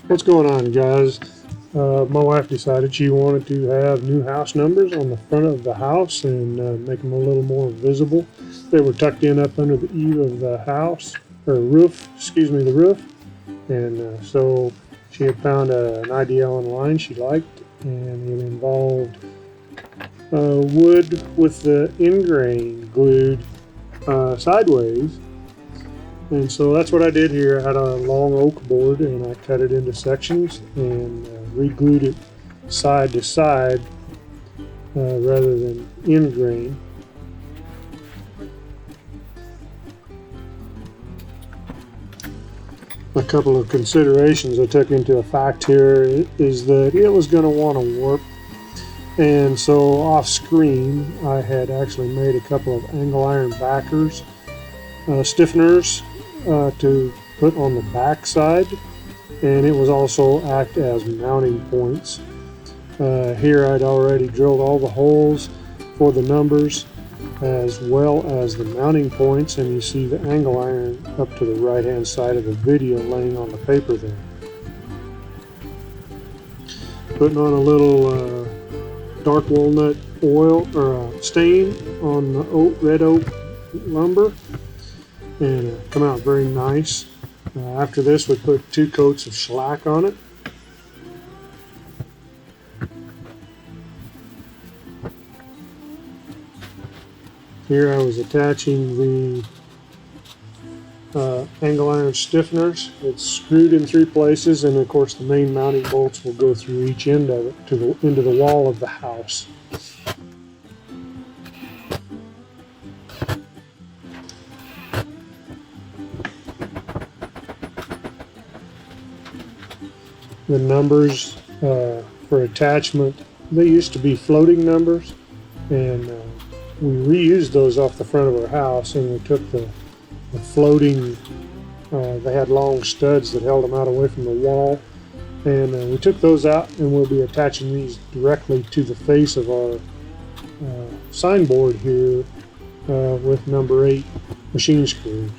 What's going on, guys? My wife decided she wanted to have new house numbers on the front of the house and make them a little more visible. They were tucked in up under the eave of the house, or roof, excuse me, the roof. And so she had found an idea online she liked, and it involved wood with the ingrain glued sideways. And so that's what I did here. I had a long oak board and I cut it into sections and re-glued it side to side rather than in grain. A couple of considerations I took into effect here is that it was going to want to warp. And so off screen, I had actually made a couple of angle iron backers, stiffeners to put on the back side, and it was also act as mounting points. Here I'd already drilled all the holes for the numbers as well as the mounting points, and you see the angle iron up to the right hand side of the video laying on the paper there. Putting on a little dark walnut oil or stain on the red oak lumber, and come out very nice. After this, we put 2 coats of shellac on it. Here I was attaching the angle iron stiffeners. It's screwed in 3 places, and of course the main mounting bolts will go through each end of it into the wall of the house. The numbers for attachment, they used to be floating numbers, and we reused those off the front of our house, and we took the floating, they had long studs that held them out away from the wall, and we took those out, and we'll be attaching these directly to the face of our signboard here with number 8 machine screws.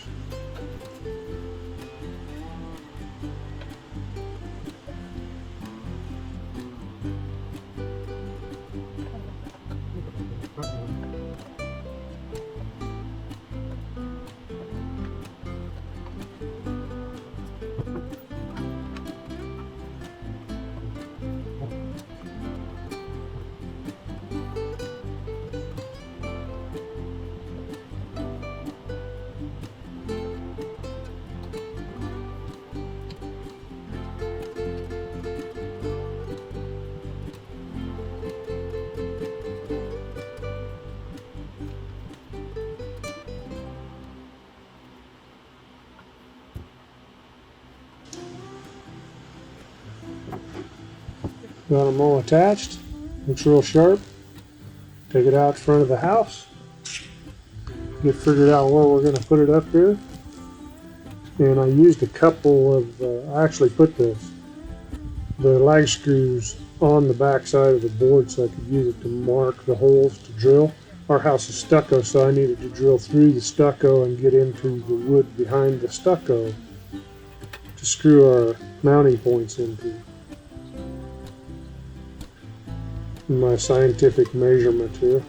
Got them all attached. Looks real sharp. Take it out front of the house. Get figured out where we're going to put it up here. And I used a couple of, I actually put the lag screws on the back side of the board so I could use it to mark the holes to drill. Our house is stucco, so I needed to drill through the stucco and get into the wood behind the stucco to screw our mounting points into. My scientific measurement here.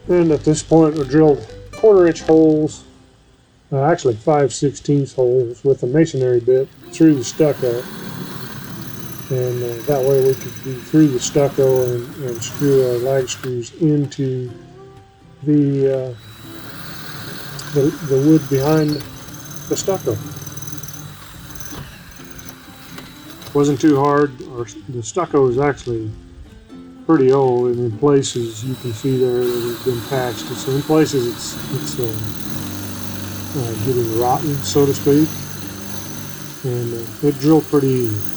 And at this point, we drilled 1/4 inch holes, actually 5/16 holes with a masonry bit through the stucco. and that way we could be through the stucco and screw our lag screws into the wood behind the stucco. Wasn't too hard. The stucco is actually pretty old, and in places you can see there that it's been patched. So in places it's getting rotten, so to speak, and it drilled pretty easy.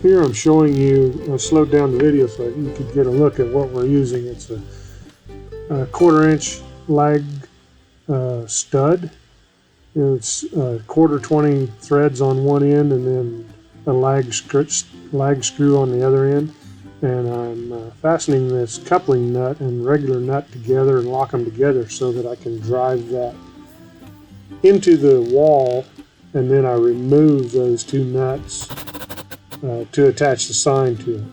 Here I'm showing you, I slowed down the video so you could get a look at what we're using. It's a 1/4-inch lag stud. It's 1/4-20 threads on one end and then a lag screw on the other end. And I'm fastening this coupling nut and regular nut together and lock them together so that I can drive that into the wall, and then I remove those two nuts to attach the sign to it.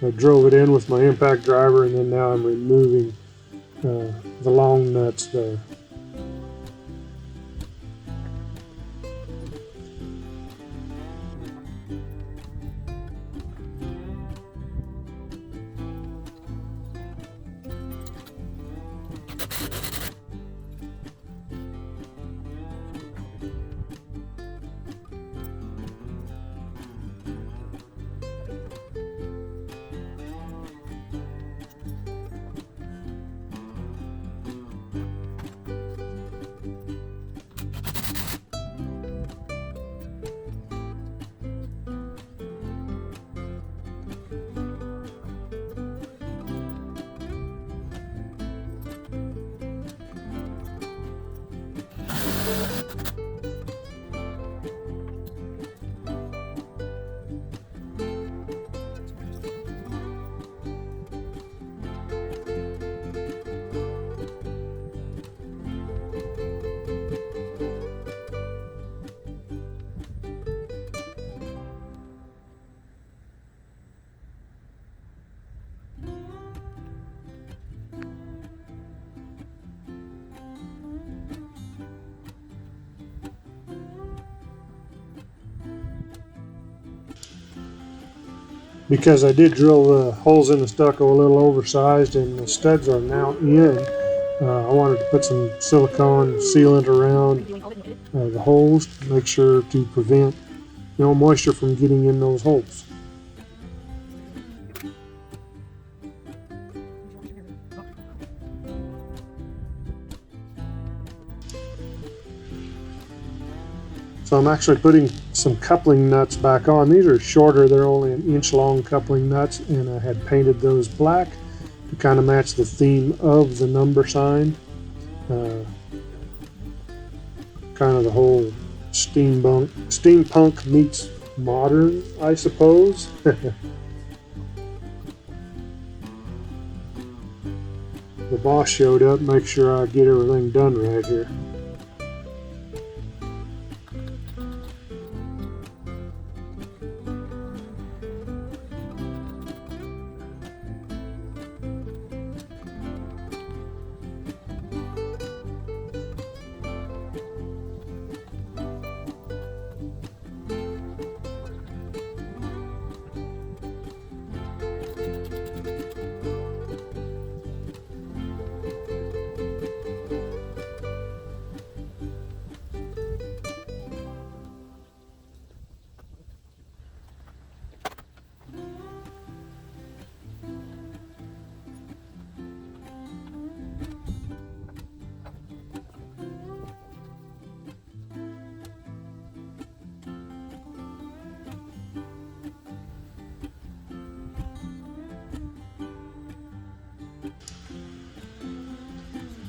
I drove it in with my impact driver, and then now I'm removing the long nuts there. Because I did drill the holes in the stucco a little oversized and the studs are now in, I wanted to put some silicone sealant around the holes to make sure to prevent moisture from getting in those holes. So I'm actually putting some coupling nuts back on. These are shorter, they're only 1-inch long coupling nuts, and I had painted those black to kind of match the theme of the number sign. Kind of the whole steampunk meets modern, I suppose. The boss showed up, make sure I get everything done right here.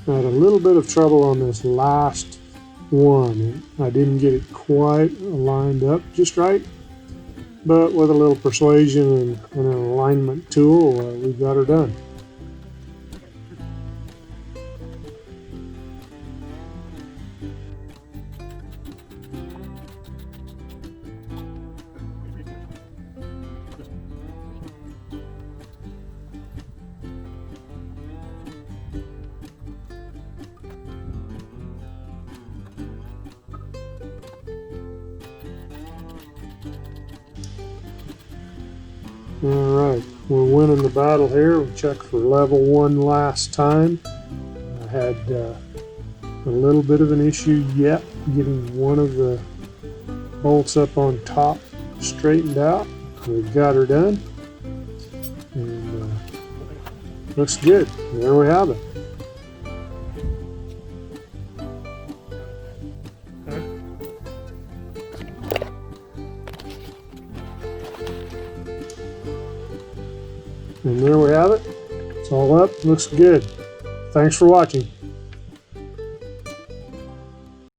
I had a little bit of trouble on this last one. I didn't get it quite lined up just right, but with a little persuasion and an alignment tool, we got her done. Alright, we're winning the battle here. We checked for level 1 last time. I had a little bit of an issue yet getting one of the bolts up on top straightened out. We've got her done. And looks good. There we have it. And there we have it. It's all up. Looks good. Thanks for watching.